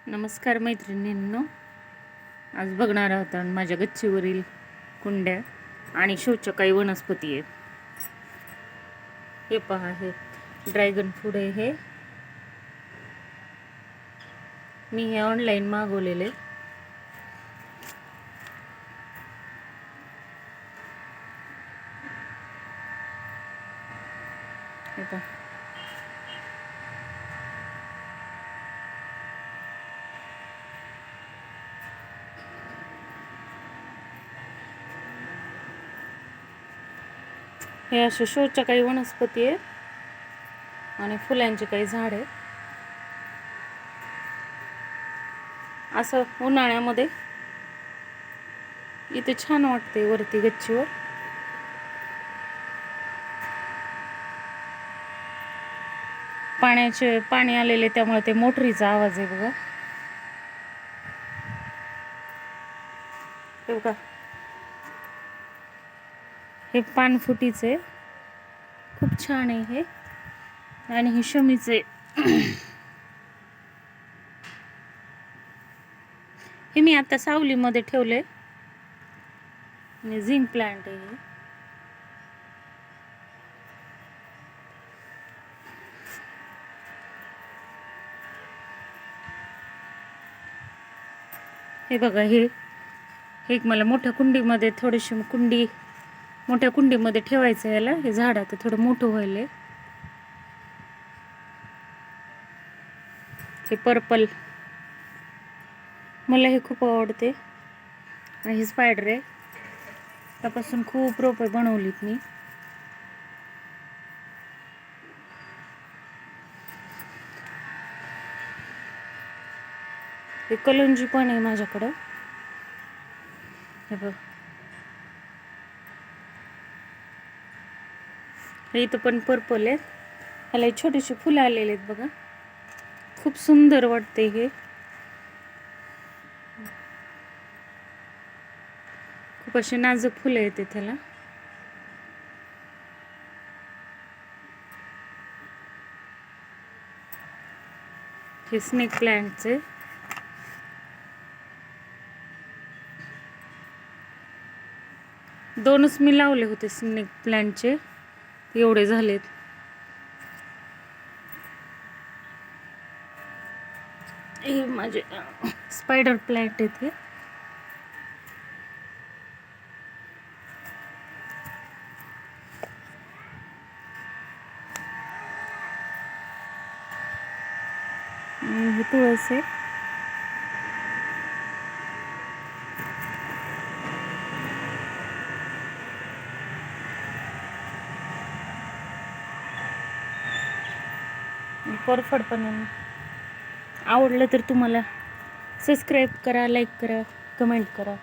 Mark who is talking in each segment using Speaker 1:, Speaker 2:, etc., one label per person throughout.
Speaker 1: नमस्कार मैत्रिणींनो, आज बघणार आहोत माझ्या गच्चीवरील कुंड्या आणि शोच्या काही वनस्पती आहेत. हे पहा, हे ड्रॅगन फ्रूट आहे. हे मी हे ऑनलाईन मागवलेले. हे पहा, हे असे शोच्या काही वनस्पती आहेत आणि फुलांची काही झाड आहेत. असं उन्हाळ्यामध्ये इथे छान वाटते. वरती गच्चीवर पाणी आलेले, त्यामुळे ते मोटरीचा आवाज आहे बघा. हे बघा, हे पानफुटीचे खूप छान आहे हे. आणि हे शमीचे हे मी आता सावलीमध्ये ठेवले. झिंक प्लांट आहे हे बघा. हे एक मला मोठ्या कुंडीमध्ये, थोडीशी मोठ्या कुंडीमध्ये ठेवायचं याला. हे झाड आता थोडं मोठं व्हायलंय. हे पर्पल मला हे खूप आवडते. आणि हे स्पायडर आहे. त्यापासून खूप रोपे बनवलीत मी. हे कलंजी पण आहे माझ्याकडं. हे बघ, हे इथं पण पर्पल आहे. ह्याला छोटीशी फुलं आलेली आहेत बघा. खूप सुंदर वाटते हे. खूप असे नाजूक फुलं येते त्याला. हे स्नेक प्लांटचे. दोनच मी लावले होते स्नेक प्लांटचे, एवढे झालेत. हे माझे स्पायडर प्लांट आहेत. हे तुळस आहे. कोरफड पण आहे. आवडलं तर तुम्हाला सबस्क्राईब करा, लाईक करा, कमेंट करा.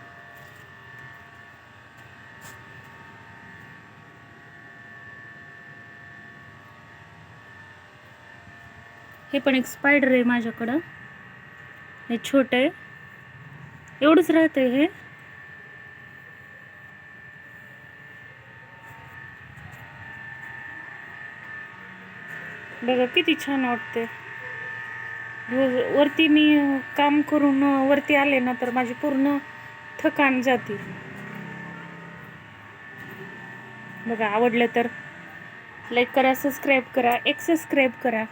Speaker 1: हे पण एक स्पायडर आहे माझ्याकडं. हे छोटं आहे, एवढंच राहतंय हे. बघा किती छान वाटते. वरती मी काम करून वरती आले ना, तर माझी पूर्ण थकान जाते. बघा, आवडलं तर लाईक करा, सबस्क्राईब करा, एक सबस्क्राईब करा.